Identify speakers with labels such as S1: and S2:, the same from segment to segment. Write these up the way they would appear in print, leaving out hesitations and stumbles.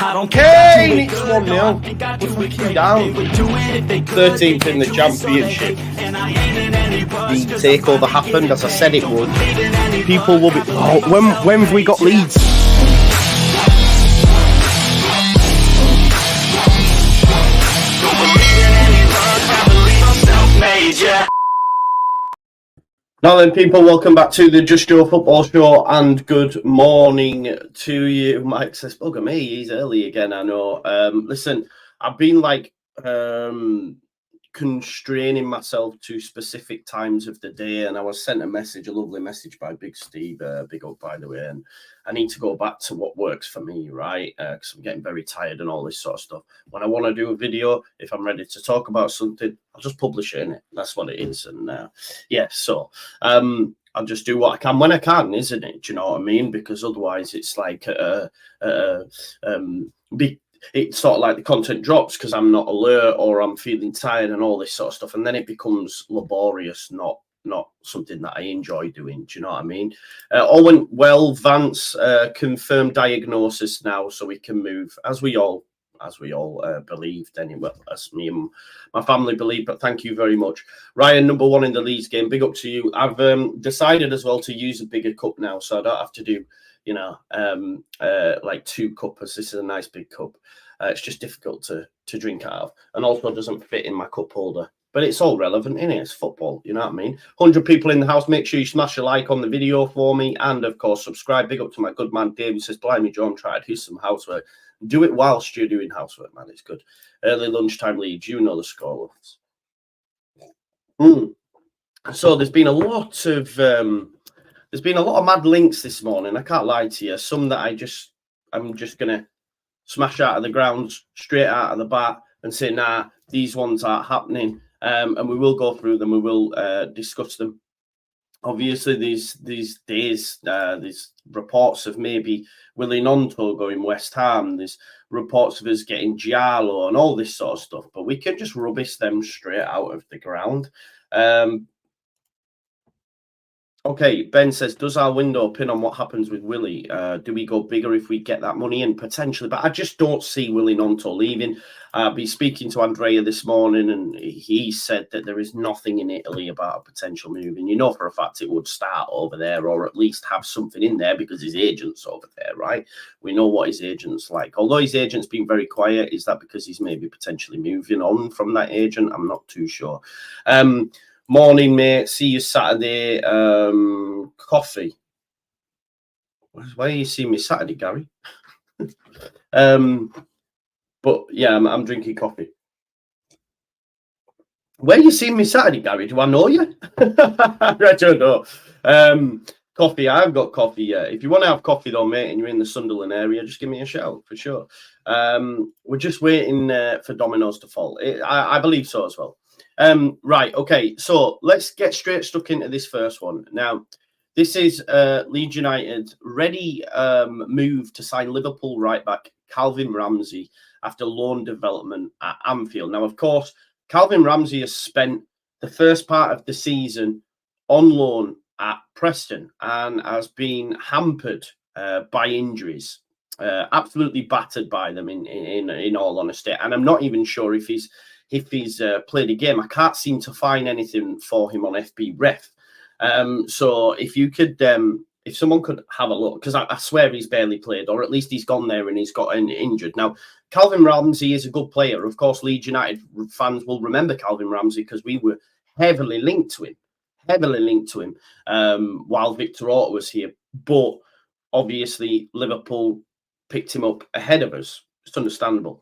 S1: Kane, it's 1-0. We're fucking down. 13th in the championship. The takeover happened as I said it would. People will be. Oh, when have we got Leeds? Now then, people, welcome back to the Just Your Football Show, and good morning to you. Mike says, bugger me, he's early again, I know. Listen, I've been constraining myself to specific times of the day, and I was sent a lovely message by Big Steve, big up by the way, and I need to go back to what works for me, right? Because I'm getting very tired and all this sort of stuff. When I want to do a video, if I'm ready to talk about something, I'll just publish it, innit? That's what it is. And yeah, so I'll just do what I can when I can, isn't it? Do you know what I mean? Because otherwise it's like it's sort of like the content drops because I'm not alert or I'm feeling tired and all this sort of stuff, and then it becomes laborious, not something that I enjoy doing. Do you know what I mean? All went well. Vance confirmed diagnosis now, so we can move, as we all believed anyway, as me and my family believe. But thank you very much, Ryan. Number one in the Leeds game. Big up to you. I've decided as well to use a bigger cup now, so I don't have to do, you know, like 2 cuppers. This is a nice big cup. It's just difficult to drink out of, and also doesn't fit in my cup holder. But it's all relevant, innit? It's football, you know what I mean? 100 people in the house. Make sure you smash a like on the video for me, and of course subscribe. Big up to my good man David. Says, blimey, John, try to do some housework. Do it whilst you're doing housework, man. It's good. Early lunchtime Leeds. You know the score. So there's been a lot of mad links this morning. I can't lie to you. Some that I'm just gonna smash out of the ground, straight out of the bat, and say, nah, these ones aren't happening. And we will go through them. We will discuss them. Obviously, these days, there's reports of maybe Willie Nonto going West Ham. There's reports of us getting Diallo and all this sort of stuff. But we can just rubbish them straight out of the ground. Okay, Ben says, does our window pin on what happens with Willie? Do we go bigger if we get that money in? Potentially, but I just don't see Willie Nonto leaving. I'll be speaking to Andrea this morning, and he said that there is nothing in Italy about a potential move. And you know for a fact it would start over there, or at least have something in there, because his agent's over there, right? We know what his agent's like. Although his agent's been very quiet, is that because he's maybe potentially moving on from that agent? I'm not too sure. Morning, mate. See you Saturday. Coffee. Why are you seeing me Saturday, Gary? But yeah, I'm drinking coffee. Where are you seeing me Saturday, Gary? Do I know you? I don't know. Coffee. I've got coffee. Yeah. If you want to have coffee, though, mate, and you're in the Sunderland area, just give me a shout for sure. We're just waiting for Domino's to fall. I believe so as well. Right, okay, so let's get stuck into this first one. Now, this is Leeds United ready move to sign Liverpool right back Calvin Ramsey after loan development at Anfield. Now, of course, Calvin Ramsey has spent the first part of the season on loan at Preston and has been hampered by injuries, absolutely battered by them in all honesty. And I'm not even sure if he's played a game. I can't seem to find anything for him on FB Ref. So if you could, if someone could have a look, because I swear he's barely played, or at least he's gone there and he's got injured. Now, Calvin Ramsey is a good player. Of course, Leeds United fans will remember Calvin Ramsey because we were heavily linked to him while Victor Orta was here. But obviously, Liverpool picked him up ahead of us. It's understandable.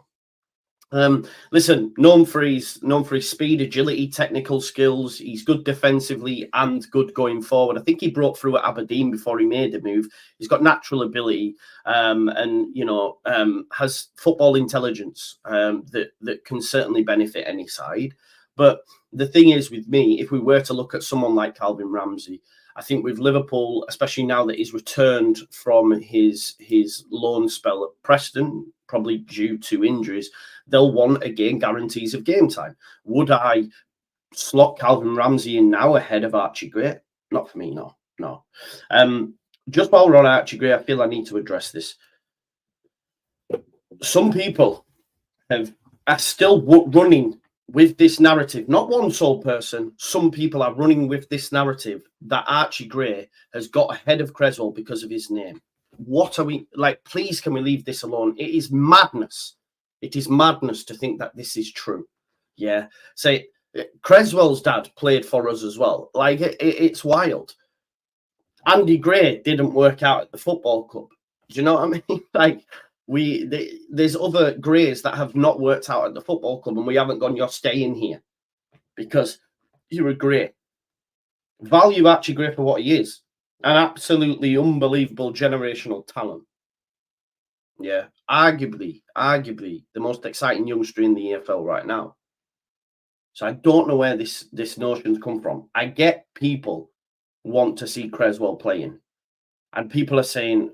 S1: Listen, known for his speed, agility, technical skills. He's good defensively and good going forward. I think he broke through at Aberdeen before he made the move. He's got natural ability, and you know, has football intelligence that can certainly benefit any side. But the thing is, with me, if we were to look at someone like Calvin Ramsey, I think with Liverpool, especially now that he's returned from his loan spell at Preston, probably due to injuries, they'll want, again, guarantees of game time. Would I slot Calvin Ramsey in now ahead of Archie Gray? Not for me, no. Just while we're on Archie Gray, I feel I need to address this. some people are still running with this narrative. Not one sole person. Some people are running with this narrative that Archie Gray has got ahead of Creswell because of his name. What are we like? Please, can we leave this alone? It is madness. It is madness to think that this is true. Yeah. Say, Creswell's dad played for us as well. Like, it's wild. Andy Gray didn't work out at the football club. Do you know what I mean? Like, there's other Grays that have not worked out at the football club, and we haven't gone, you're staying here because you're a Gray. Value Archie Gray for what he is. An absolutely unbelievable generational talent. Yeah, arguably the most exciting youngster in the EFL right now. So I don't know where this notion's come from. I get people want to see Creswell playing, and people are saying,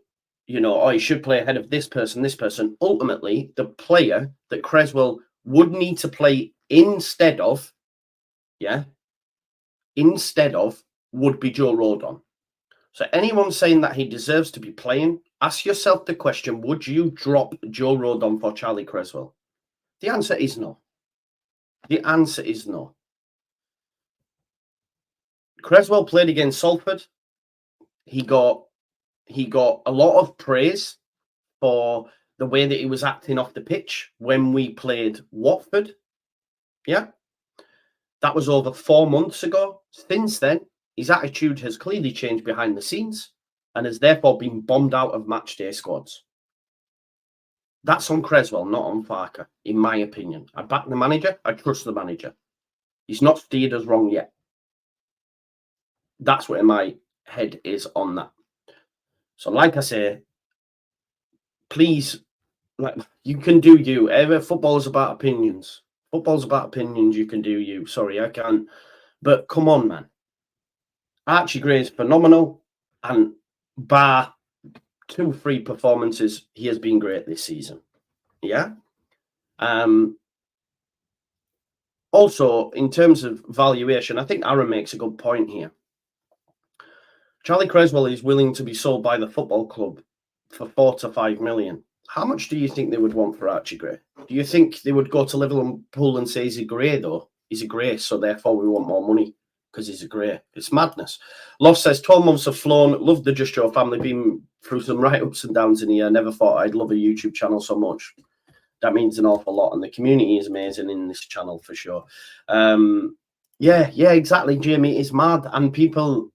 S1: you know, oh, he should play ahead of this person, this person. Ultimately, the player that Creswell would need to play instead of, would be Joe Rodon. So anyone saying that he deserves to be playing, ask yourself the question, would you drop Joe Rodon for Charlie Creswell? The answer is no. The answer is no. Creswell played against Salford. He got a lot of praise for the way that he was acting off the pitch when we played Watford. Yeah. That was over 4 months ago. Since then, his attitude has clearly changed behind the scenes and has therefore been bombed out of matchday squads. That's on Creswell, not on Farker, in my opinion. I back the manager. I trust the manager. He's not steered us wrong yet. That's where my head is on that. So, like I say, please, like, you can do you. Football is about opinions. Football's about opinions. You can do you. Sorry, I can't. But come on, man. Archie Gray is phenomenal, and bar 2-3 performances, he has been great this season. Yeah. Also, in terms of valuation, I think Aaron makes a good point here. Charlie Creswell is willing to be sold by the football club for 4 to 5 million. How much do you think they would want for Archie Gray? Do you think they would go to Liverpool and say he's a Gray, though? He's a Gray, so therefore we want more money because he's a Gray. It's madness. Love says, 12 months have flown. Love the Just Show family. Been through some right ups and downs in here. Never thought I'd love a YouTube channel so much. That means an awful lot. And the community is amazing in this channel for sure. Yeah, exactly, Jamie. It's mad. And people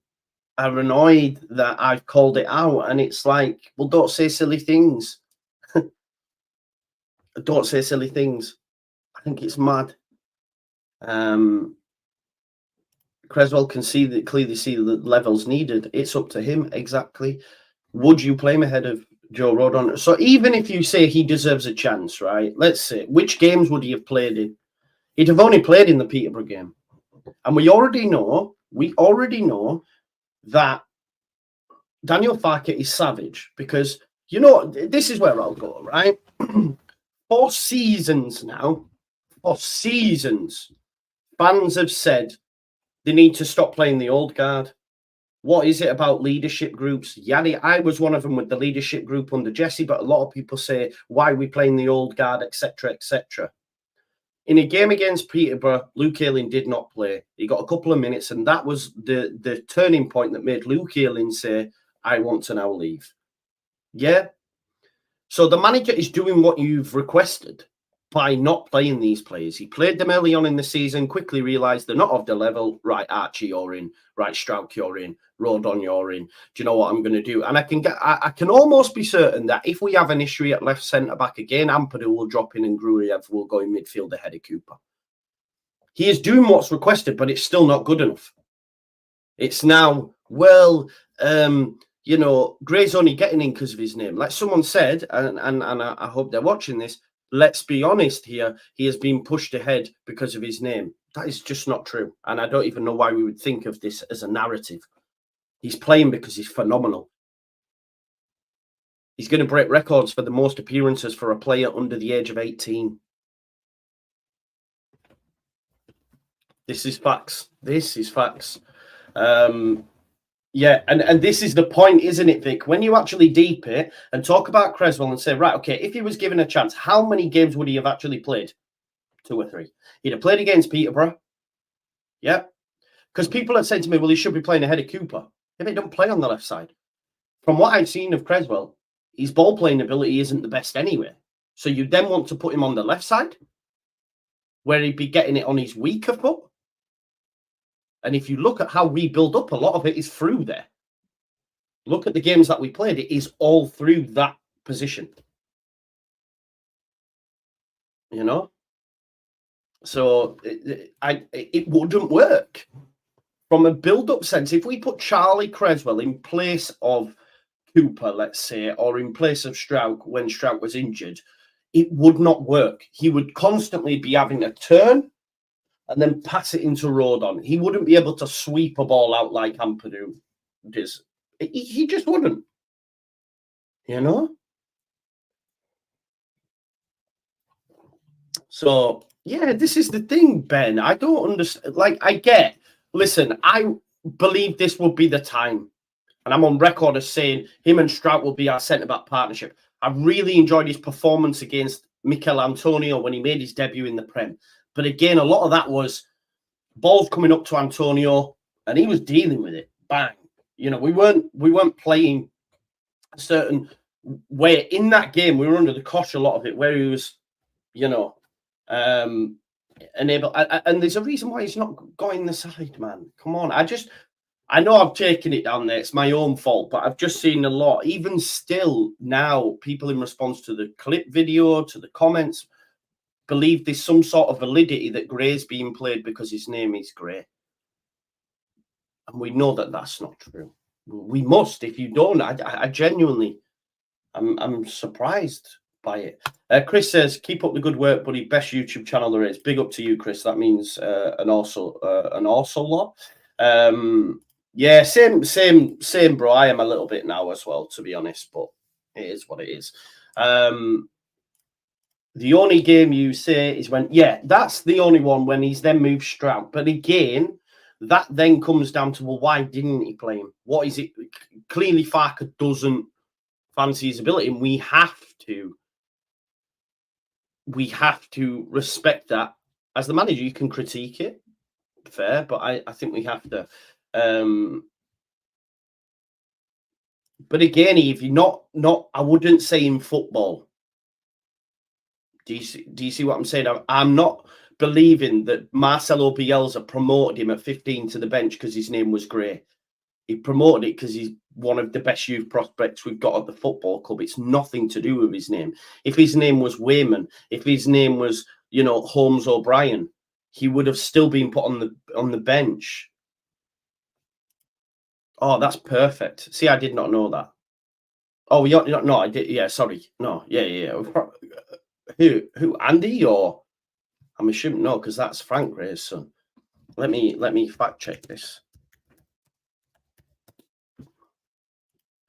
S1: are annoyed that I've called it out. And it's like, well, don't say silly things. Don't say silly things. I think it's mad. Creswell can clearly see the levels needed. It's up to him. Exactly. Would you play him ahead of Joe Rodon? So even if you say he deserves a chance, right? Let's say, which games would he have played in? He'd have only played in the Peterborough game. And we already know that Daniel Farke is savage because, you know, this is where I'll go, right? 4 seasons now, 4 seasons, fans have said they need to stop playing the old guard. What is it about leadership groups? Yanni, I was one of them with the leadership group under Jesse, but a lot of people say, why are we playing the old guard, etc., etc. In a game against Peterborough, Luke Ayling did not play. He got a couple of minutes, and that was the turning point that made Luke Ayling say, I want to now leave. Yeah? So the manager is doing what you've requested by not playing these players. He played them early on in the season, quickly realised they're not of the level. Right, Archie, you're in. Right, Strauch, you're in. Rodon, you're in. Do you know what I'm going to do? And I can almost be certain that if we have an issue at left centre-back again, Ampadu will drop in and Gruev will go in midfield ahead of Cooper. He is doing what's requested, but it's still not good enough. It's now, well, you know, Gray's only getting in because of his name. Like someone said, and I hope they're watching this, let's be honest here, he has been pushed ahead because of his name. That is just not true. And I don't even know why we would think of this as a narrative. He's playing because he's phenomenal. He's going to break records for the most appearances for a player under the age of 18. This is facts. This is facts. Yeah, and this is the point, isn't it, Vic? When you actually deep it and talk about Creswell and say, right, okay, if he was given a chance, how many games would he have actually played? 2 or 3. He'd have played against Peterborough. Yeah. Because people have said to me, well, he should be playing ahead of Cooper. If he don't play on the left side. From what I've seen of Creswell, his ball playing ability isn't the best anyway. So you then want to put him on the left side, where he'd be getting it on his weaker foot. And if you look at how we build up, a lot of it is through there. Look at the games that we played. It is all through that position. You know? So it wouldn't work. From a build-up sense, if we put Charlie Creswell in place of Cooper, let's say, or in place of Stroud when Stroud was injured, it would not work. He would constantly be having a turn and then pass it into Rodon. He wouldn't be able to sweep a ball out like Ampadu does. He just wouldn't. You know? So, yeah, this is the thing, Ben. I don't understand. Like, listen, I believe this will be the time. And I'm on record as saying him and Strout will be our centre-back partnership. I really enjoyed his performance against Mikel Antonio when he made his debut in the Prem. But again, a lot of that was balls coming up to Antonio, and he was dealing with it. Bang. You know, we weren't playing a certain way. In that game, we were under the cosh a lot of it, where he was, you know, enable. And there's a reason why he's not going the side, man. Come on. I know I've taken it down there. It's my own fault, but I've just seen a lot. Even still now, people in response to the clip video, to the comments, believe there's some sort of validity that Gray's being played because his name is Gray. And we know that that's not true. We must. If you don't, I genuinely, I'm surprised by it. Chris says, keep up the good work, buddy. Best YouTube channel there is. Big up to you, Chris. That means an also lot. Yeah, same, bro. I am a little bit now as well, to be honest, but it is what it is. The only game you say is when, yeah, that's the only one when he's then moved Stroud. But again, that then comes down to, well, why didn't he play him? What is it? Clearly, Farker doesn't fancy his ability, and we have to respect that. As the manager, you can critique it, fair, but I think we have to. But again, if you're not, I wouldn't say in football. Do you see what I'm saying? I'm not believing that Marcelo Bielsa promoted him at 15 to the bench because his name was Gray. He promoted it because he's one of the best youth prospects we've got at the football club. It's nothing to do with his name. If his name was Wayman, if his name was, you know, Holmes O'Brien, he would have still been put on the bench. Oh, that's perfect. See, I did not know that. Oh, no, I did. Yeah, sorry. No, yeah. Who? Andy, or I'm assuming no, because that's Frank Gray's son. Let me fact check this.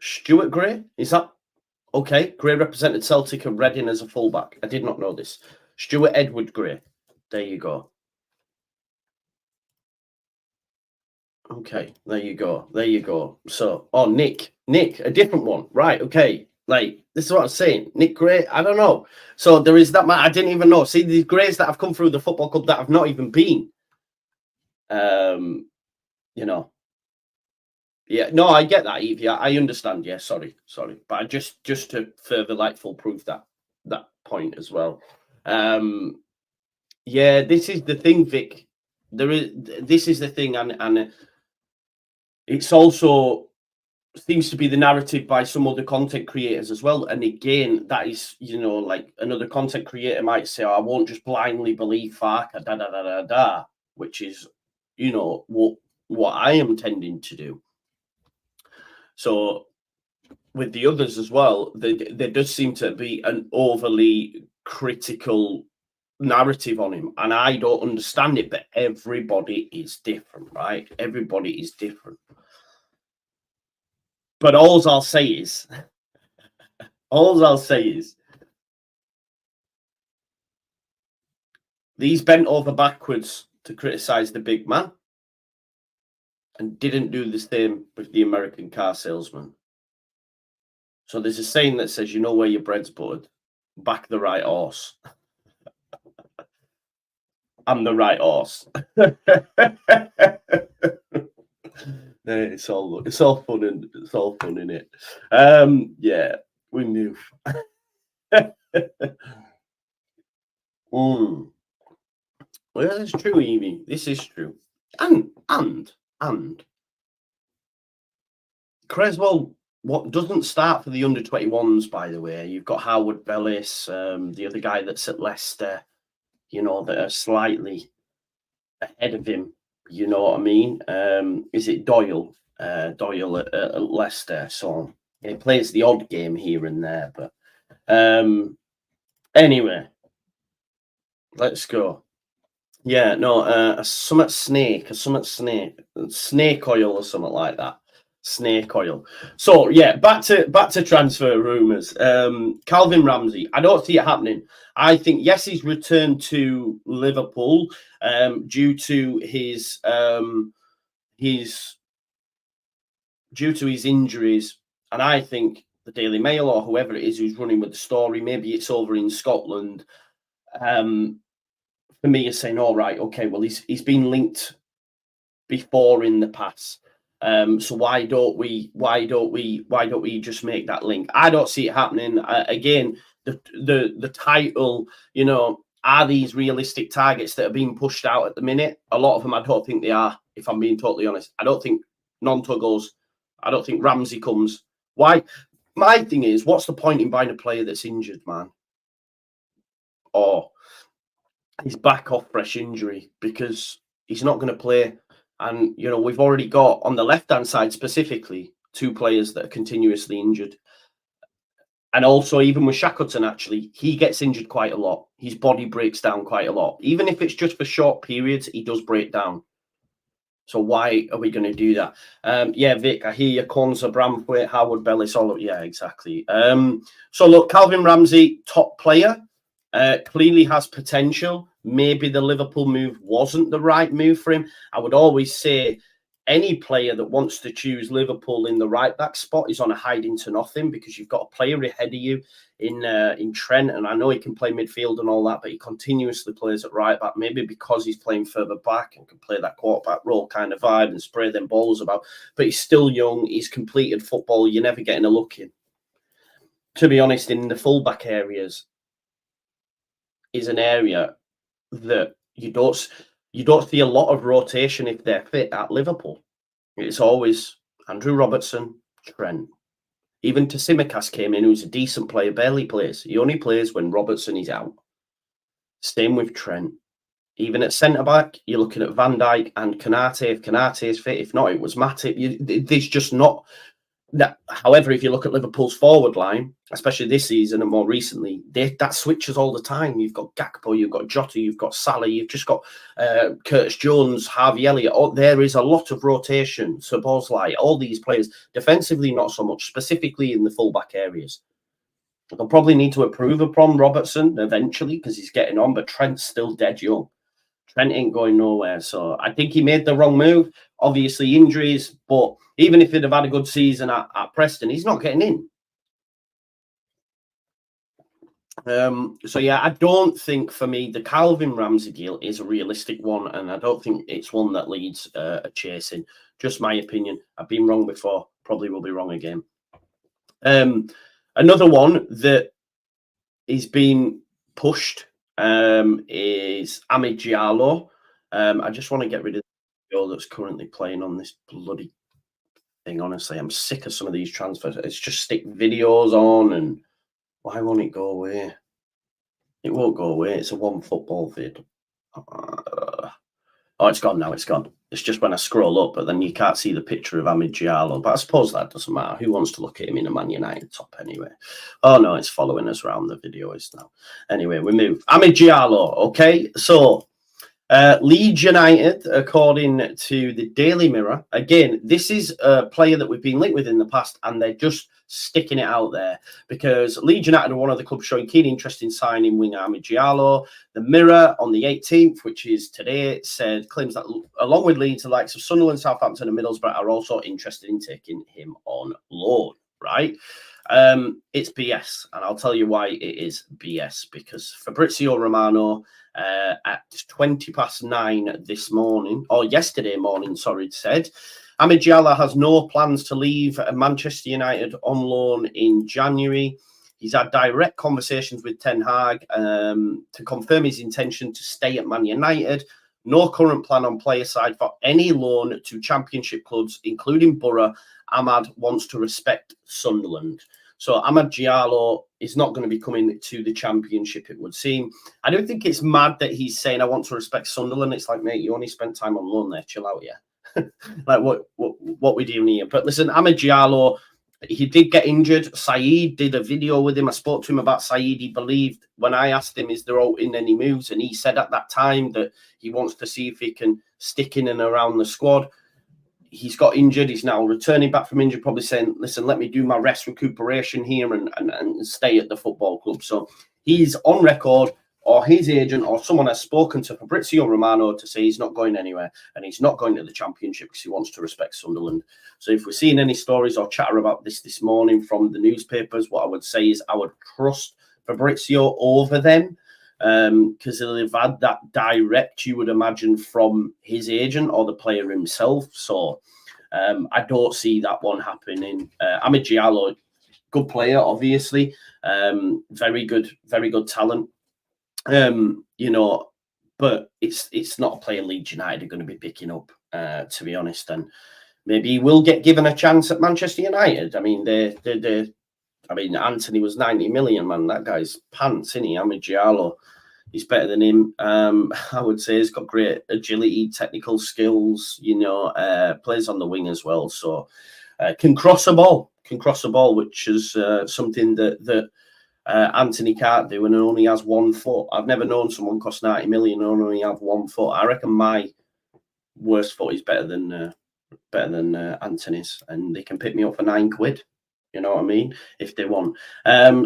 S1: Stuart Gray, is that okay? Gray represented Celtic and Reading as a fullback. I did not know this. Stuart Edward Gray. There you go. Okay, there you go. So, oh, Nick, a different one, right? Okay, like this is what I'm saying. Nick Gray, I don't know. So there is that man. I didn't even know. See, these Grays that have come through the football club that have not even been. You know. Yeah, no, I get that, Eve. Yeah, I understand. Yeah, sorry, but I just to further like foolproof that point as well. Yeah, this is the thing, Vic. This is the thing, and it's also seems to be the narrative by some other content creators as well. And again, that is, you know, like another content creator might say, oh, I won't just blindly believe Farker, which is, you know, what I am tending to do. So with the others as well, there does seem to be an overly critical narrative on him, and I don't understand it, but everybody is different, right? Everybody is different. But all I'll say is these bent over backwards to criticize the big man. and didn't do the same with the American car salesman. So there's a saying that says, you know where your bread's buttered, back the right horse. I'm the right horse. It's all fun and it's all fun in it. Yeah, we knew. Well, that's true, Evie. This is true. And Creswell, what doesn't start for the under-21s, by the way. You've got Howard Bellis, the other guy that's at Leicester, you know, that are slightly ahead of him. You know what I mean? Is it Doyle? Doyle at Leicester. So he plays the odd game here and there. But anyway, let's go. Yeah, no, a snake oil or something like that. Snake oil. So yeah, back to transfer rumours. Calvin Ramsey, I don't see it happening. I think yes, he's returned to Liverpool due to his injuries, and I think the Daily Mail or whoever it is who's running with the story, maybe it's over in Scotland. For me, is saying, all right, okay, well, he's been linked before in the past. So why don't we just make that link? I don't see it happening. Again, the title, you know, are these realistic targets that are being pushed out at the minute? A lot of them, I don't think they are, if I'm being totally honest. I don't think Nonto goes. I don't think Ramsey comes. Why? My thing is, what's the point in buying a player that's injured, man? Or he's back off fresh injury, because he's not going to play. And, you know, we've already got on the left-hand side specifically 2 players that are continuously injured. And also, even with Shackleton, actually, he gets injured quite a lot. His body breaks down quite a lot. Even if it's just for short periods, he does break down. So why are we going to do that? Yeah, Vic, I hear you. Konza, Bramthwaite, Howard Bellis, all of, yeah, exactly. So look, Calvin Ramsey, top player, clearly has potential. Maybe the Liverpool move wasn't the right move for him. I would always say any player that wants to choose Liverpool in the right back spot is on a hiding to nothing, because you've got a player ahead of you in Trent, and I know he can play midfield and all that, but he continuously plays at right back, maybe because he's playing further back and can play that quarterback role kind of vibe and spray them balls about. But he's still young. He's completed football. You're never getting a look in. To be honest, in the fullback areas is an area that you don't see a lot of rotation if they're fit at Liverpool. It's always Andrew Robertson, Trent. Even Tsimikas came in, who's a decent player, barely plays. He only plays when Robertson is out. Same with Trent. Even at centre-back, you're looking at Van Dijk and Konate. If Konate is fit, if not, it was Matip. There's just not... That, however, if you look at Liverpool's forward line, especially this season and more recently, that switches all the time. You've got Gakpo, you've got Jota, you've got Salah, you've just got Curtis Jones, Harvey Elliott. There is a lot of rotation. Szoboszlai, all these players. Defensively, not so much, specifically in the fullback areas. They'll probably need to improve upon Robertson eventually, because he's getting on, but Trent's still dead young. Trent ain't going nowhere. So I think he made the wrong move. Obviously, injuries, but even if he'd have had a good season at Preston, he's not getting in. So yeah, I don't think, for me, the Calvin Ramsey deal is a realistic one, and I don't think it's one that Leeds are chasing. Just my opinion. I've been wrong before, probably will be wrong again. Another one that is being pushed is Amid Diallo. I just want to get rid of the video that's currently playing on this bloody thing. Honestly, I'm sick of some of these transfers. It's just stick videos on, and why won't it go away? It won't go away. It's a one football vid. Oh, it's gone now. It's gone. It's just when I scroll up, but then you can't see the picture of Amid Diallo. But I suppose that doesn't matter. Who wants to look at him in a Man United top anyway? Oh, no, it's following us around. The video is now. Anyway, we move. Amid Diallo, okay? So Leeds United, according to the Daily Mirror, again, this is a player that we've been linked with in the past, and they're just sticking it out there because Leeds United are one of the clubs showing keen interest in signing winger Diallo. The Mirror on the 18th, which is today, claims that along with Leeds, the likes of Sunderland, Southampton, and Middlesbrough are also interested in taking him on loan. Right? It's BS, and I'll tell you why it is BS, because Fabrizio Romano at 9:20 this morning, or yesterday morning, sorry, said Amad Diallo has no plans to leave Manchester United on loan in January. He's had direct conversations with Ten Hag to confirm his intention to stay at Man United. No current plan on player side for any loan to championship clubs, including Borough. Amad wants to respect Sunderland. So Amad Diallo is not going to be coming to the championship, it would seem. I don't think it's mad that he's saying, I want to respect Sunderland. It's like, mate, you only spent time on loan there. Chill out, yeah. Like, what we doing here? But listen, Amad Diallo, he did get injured. Saeed did a video with him. I spoke to him about Saeed. He believed when I asked him, is there in any moves? And he said at that time that he wants to see if he can stick in and around the squad. He's got injured. He's now returning back from injury, probably saying, listen, let me do my rest recuperation here and stay at the football club. So he's on record, or his agent or someone has spoken to Fabrizio Romano to say he's not going anywhere and he's not going to the championship because he wants to respect Sunderland. So if we're seeing any stories or chatter about this morning from the newspapers, what I would say is I would trust Fabrizio over them, because they've had that direct, you would imagine, from his agent or the player himself. So I don't see that one happening. Amad Diallo, good player, obviously, very good talent. You know, but it's not a player Leeds United are going to be picking up, to be honest. And maybe he will get given a chance at Manchester United. I mean, Anthony was 90 million, man. That guy's pants, isn't he? Amad Diallo, he's better than him. I would say he's got great agility, technical skills, you know, plays on the wing as well. So can cross a ball, which is something that Anthony can't do, and only has 1 foot. I've never known someone cost 90 million and only have 1 foot. I reckon my worst foot is better than Anthony's, and they can pick me up for £9. You know what I mean? If they want.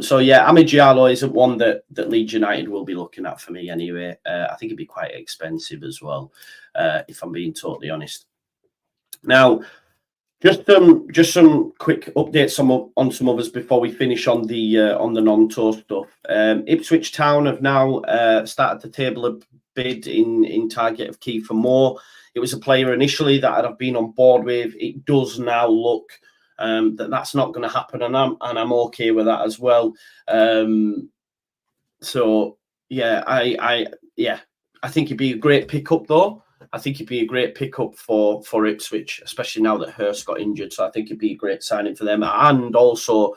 S1: So yeah, Amad Diallo isn't one that Leeds United will be looking at for me anyway. I think it'd be quite expensive as well, if I'm being totally honest. Now, just some quick updates on some others before we finish on the non-tour stuff. Ipswich Town have now started to table a bid in target of Kiefer Moore. It was a player initially that I've been on board with. It does now look that's not going to happen, and I'm okay with that as well. So yeah, I think it'd be a great pickup though. I think it'd be a great pickup for Ipswich, especially now that Hurst got injured. So I think it'd be a great signing for them, and also,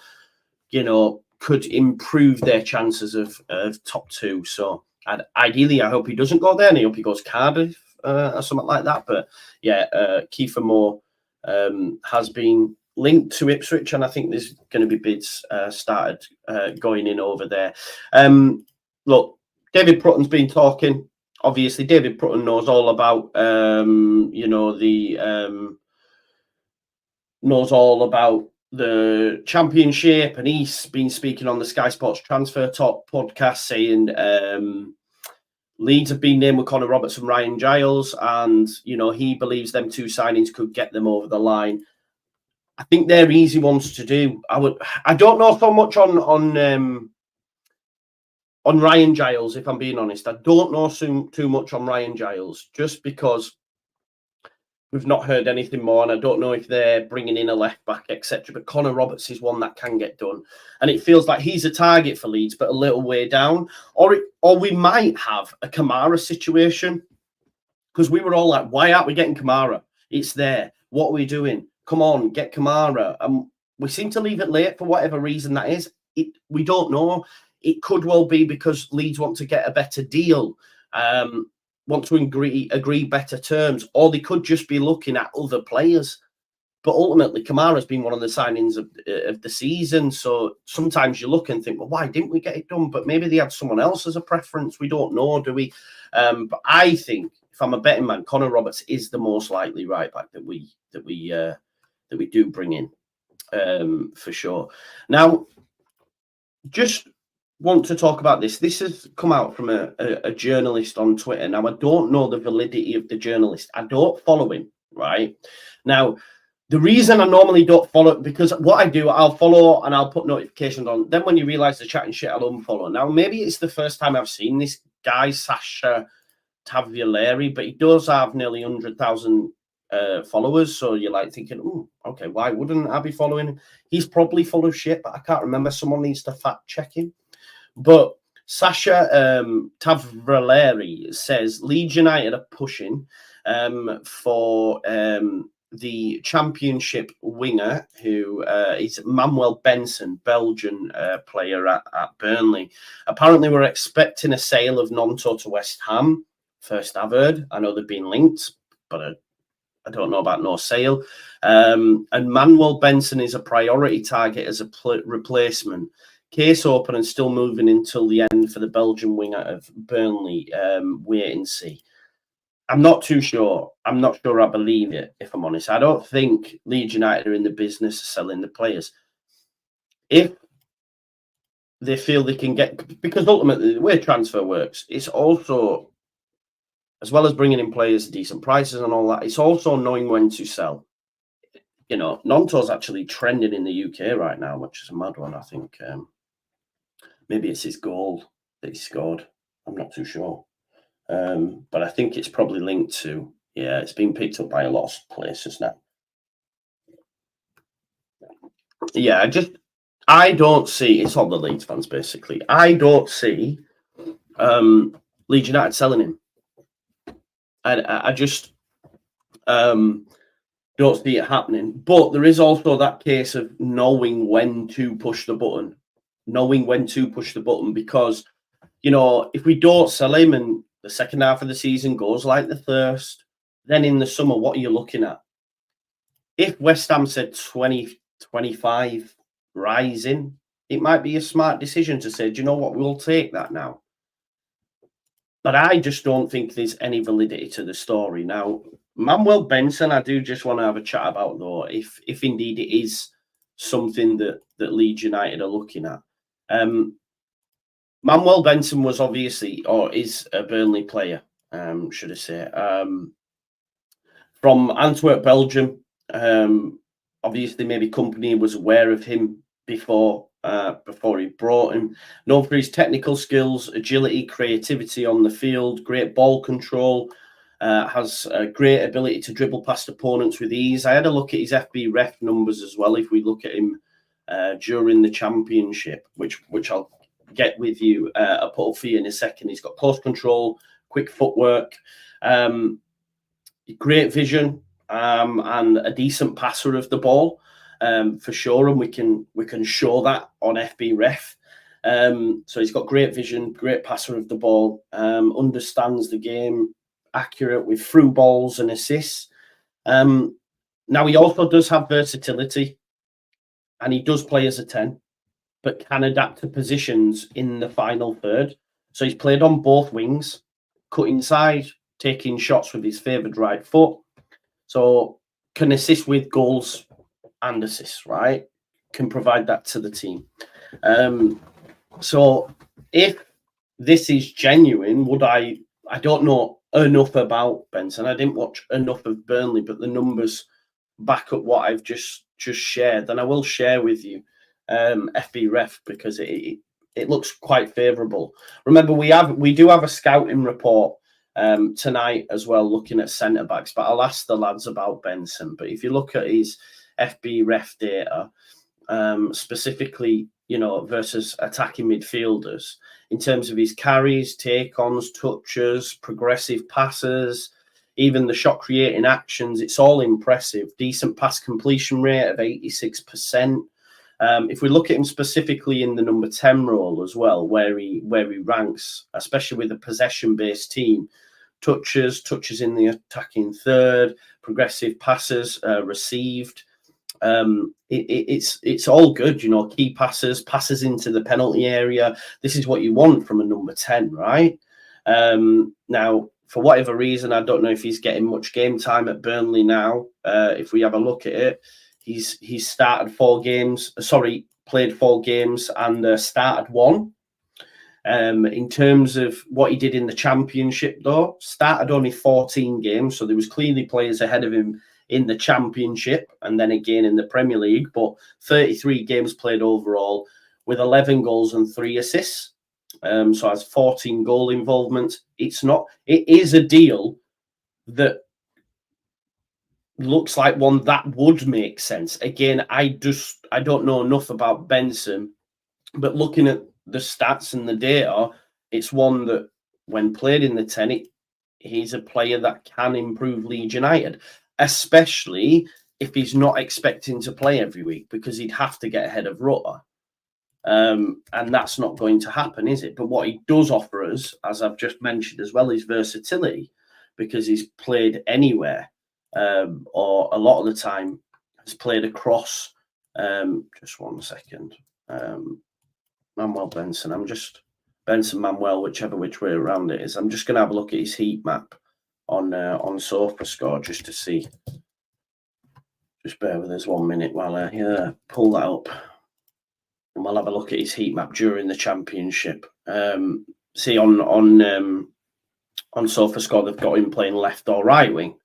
S1: you know, could improve their chances of top two. So ideally, I hope he doesn't go there, and I hope he goes Cardiff or something like that. But yeah, Kiefer Moore has been linked to Ipswich, and I think there's going to be bids started going in over there. Look, David Prutton's been talking. Obviously, David Prutton knows all about, knows all about the championship, and he's been speaking on the Sky Sports Transfer Talk podcast saying Leeds have been named with Connor Roberts and Ryan Giles, and you know he believes them two signings could get them over the line. I think they're easy ones to do. I don't know so much on Ryan Giles, if I'm being honest. I don't know too much on Ryan Giles, just because we've not heard anything more, and I don't know if they're bringing in a left back, etc. But Connor Roberts is one that can get done, and it feels like he's a target for Leeds, but a little way down. Or we might have a Kamara situation, because we were all like, why aren't we getting Kamara? It's there. What are we doing? Come on, get Kamara. We seem to leave it late for whatever reason that is. We don't know. It could well be because Leeds want to get a better deal, want to agree better terms, or they could just be looking at other players. But ultimately, Kamara's been one of the signings of the season. So sometimes you look and think, well, why didn't we get it done? But maybe they had someone else as a preference. We don't know, do we? But I think, if I'm a betting man, Connor Roberts is the most likely right back that we do bring in, for sure. Now, just want to talk about this. This has come out from a journalist on Twitter. Now, I don't know the validity of the journalist. I don't follow him, right? Now, the reason I normally don't follow, because what I do, I'll follow and I'll put notifications on. Then when you realise the chat and shit, I'll unfollow. Now, maybe it's the first time I've seen this guy, Sasha Taglialeri, but he does have nearly 100,000 followers. So you're like thinking, oh, okay, why wouldn't I be following him? He's probably full of shit, but I can't remember. Someone needs to fact check him. But Sasha Taglialeri says Leeds United are pushing for the championship winger, who is Manuel Benson, Belgian player at Burnley. Apparently, we're expecting a sale of Nanto to West Ham. First I've heard. I know they've been linked, but I don't know about no sale. And Manuel Benson is a priority target as a replacement. Case open and still moving until the end for the Belgian winger of Burnley. Wait and see. I'm not too sure. I'm not sure I believe it, if I'm honest. I don't think Leeds United are in the business of selling the players. If they feel they can get... Because ultimately, the way transfer works, it's also, as well as bringing in players at decent prices and all that, it's also knowing when to sell. You know, Nanto's actually trending in the UK right now, which is a mad one, I think. Maybe it's his goal that he scored. I'm not too sure. But I think it's probably linked to, yeah, it's been picked up by a lot of places now. Yeah, I don't see, it's all the Leeds fans basically. I don't see Leeds United selling him. I just don't see it happening. But there is also that case of knowing when to push the button. Because, you know, if we don't sell him and the second half of the season goes like the first, then in the summer, what are you looking at? If West Ham said 20, 25 rising, it might be a smart decision to say, do you know what, we'll take that now. But I just don't think there's any validity to the story. Now, Manuel Benson, I do just want to have a chat about, though, if indeed it is something that Leeds United are looking at. Manuel Benson was obviously, or is a Burnley player, should I say, from Antwerp, Belgium. Obviously, maybe company was aware of him before he brought him. Known for his technical skills, agility, creativity on the field, great ball control, has a great ability to dribble past opponents with ease. I had a look at his FB ref numbers as well. If we look at him during the championship, which I'll get with you, I'll put up for you in a second. He's got close control, quick footwork, great vision, and a decent passer of the ball, for sure. And we can show that on FB ref. So he's got great vision, great passer of the ball, understands the game, accurate with through balls and assists. Now he also does have versatility, and he does play as a 10, but can adapt to positions in the final third. So he's played on both wings, cut inside, taking shots with his favoured right foot. So can assist with goals and assists, right? Can provide that to the team. So if this is genuine, would I don't know enough about Benson. I didn't watch enough of Burnley, but the numbers back up what I've just shared. And I will share with you FB ref, because it looks quite favourable. Remember, we do have a scouting report tonight as well, looking at centre backs, but I'll ask the lads about Benson. But if you look at his FB ref data, specifically, you know, versus attacking midfielders, in terms of his carries, take-ons, touches, progressive passes, even the shot creating actions, it's all impressive. Decent pass completion rate of 86%. If we look at him specifically in the number 10 role as well, where he ranks, especially with a possession-based team, touches in the attacking third, progressive passes received, It's all good, you know. Key passes into the penalty area. This is what you want from a number 10, right? Now, for whatever reason, I don't know if he's getting much game time at Burnley now. If we have a look at it, he's started 4 games. Sorry, played 4 games and started 1. In terms of what he did in the Championship, though, started only 14 games, so there was clearly players ahead of him in the Championship and then again in the Premier League, but 33 games played overall with 11 goals and 3 assists. So has 14 goal involvement. It is a deal that looks like one that would make sense. Again, I don't know enough about Benson, but looking at the stats and the data, it's one that when played in the 10, he's a player that can improve Leeds United, especially if he's not expecting to play every week, because he'd have to get ahead of Rutter. And that's not going to happen, is it? But what he does offer us, as I've just mentioned as well, is versatility, because he's played anywhere, or a lot of the time has played across. Just one second. Manuel Benson. Benson Manuel, which way around it is. I'm just going to have a look at his heat map on SofaScore just to see. Just bear with us 1 minute while I pull that up, and we'll have a look at his heat map during the Championship. See on SofaScore they've got him playing left or right wing,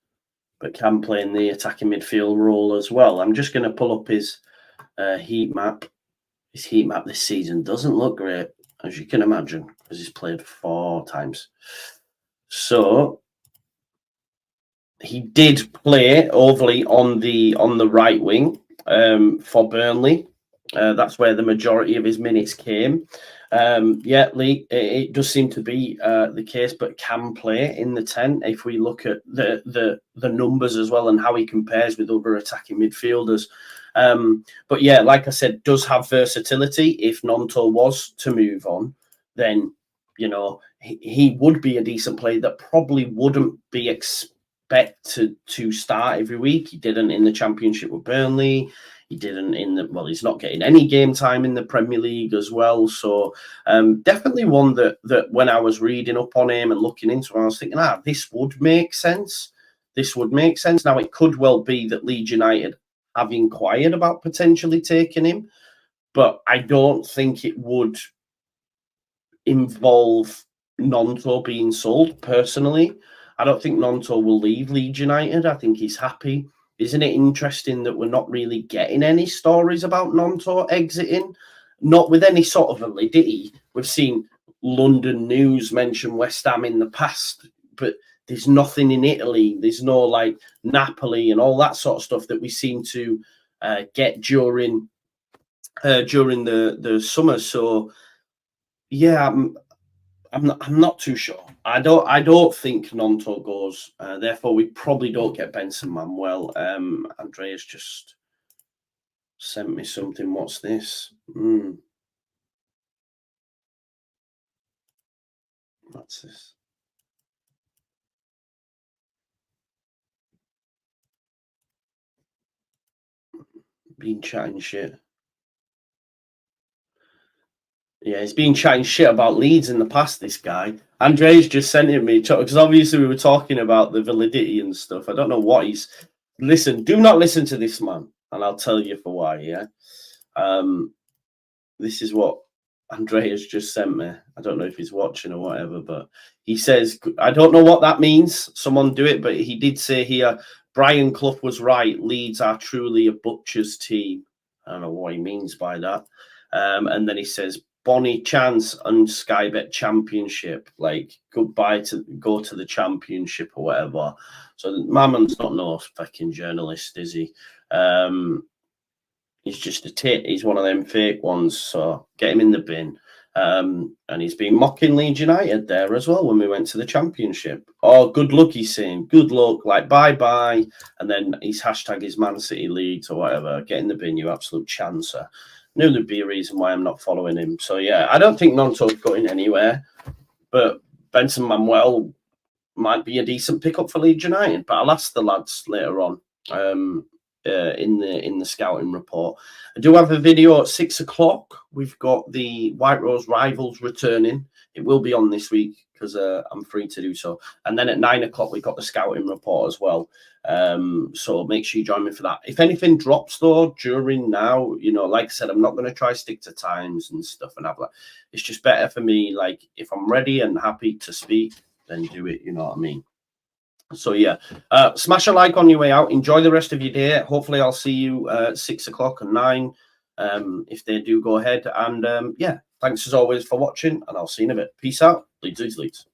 S1: but can play in the attacking midfield role as well. I'm just going to pull up his heat map. His heat map this season doesn't look great, as you can imagine, because he's played 4 times. So he did play overly on the right wing for Burnley. That's where the majority of his minutes came. Lee, it does seem to be the case, but can play in the 10 if we look at the numbers as well and how he compares with other attacking midfielders. But yeah, like I said, does have versatility. If Nonto was to move on, then, you know, he would be a decent player that probably wouldn't be expected to start every week. He didn't in the Championship with Burnley. He didn't he's not getting any game time in the Premier League as well. So definitely one that when I was reading up on him and looking into him, I was thinking, this would make sense. This would make sense. Now, it could well be that Leeds United have inquired about potentially taking him, but I don't think it would involve Nonto being sold, personally. I don't think Nonto will leave Leeds United. I think he's happy. Isn't it interesting that we're not really getting any stories about Nonto exiting? Not with any sort of validity. We've seen London news mention West Ham in the past, but there's nothing in Italy. There's no like Napoli and all that sort of stuff that we seem to get during the summer. So yeah, I'm not too sure. I don't think Nonto goes. Therefore, we probably don't get Benson Manuel. Andreas just sent me something. What's this? What's this? Been chatting shit. Yeah, he's been chatting shit about Leeds in the past, this guy. Andre's just sent it me, because obviously we were talking about the validity and stuff. I don't know what he's... Listen, do not listen to this man, and I'll tell you for why, yeah? This is what Andreas just sent me. I don't know if he's watching or whatever, but he says, I don't know what that means. Someone do it, but he did say here, Brian Clough was right. Leeds are truly a butcher's team. I don't know what he means by that. And then he says, Bonnie chance and Sky Bet Championship, like goodbye to go to the Championship or whatever. So Mammon's not no fucking journalist, is he? He's just a tit. He's one of them fake ones. So get him in the bin. And he's been mocking Leeds United there as well when we went to the Championship. Oh, good luck, he's saying. Good luck, like bye-bye. And then he's hashtag his Man City Leeds or whatever. Get in the bin, you absolute chancer. Knew there'd be a reason why I'm not following him. So yeah, I don't think Nonto's going anywhere. But Benson Manuel might be a decent pickup for Leeds United. But I'll ask the lads later on in the scouting report. I do have a video at 6 o'clock. We've got the White Rose Rivals returning. It will be on this week because I'm free to do so. And then at 9 o'clock, we've got the scouting report as well. So make sure you join me for that. If anything drops though during now, you know, like I said, I'm not going to try stick to times and stuff and have like, it's just better for me. Like if I'm ready and happy to speak, then do it. You know what I mean? So yeah, smash a like on your way out. Enjoy the rest of your day. Hopefully I'll see you at 6 o'clock and 9 if they do go ahead. And yeah, thanks as always for watching, and I'll see you in a bit. Peace out. Leeds, Leeds, Leeds.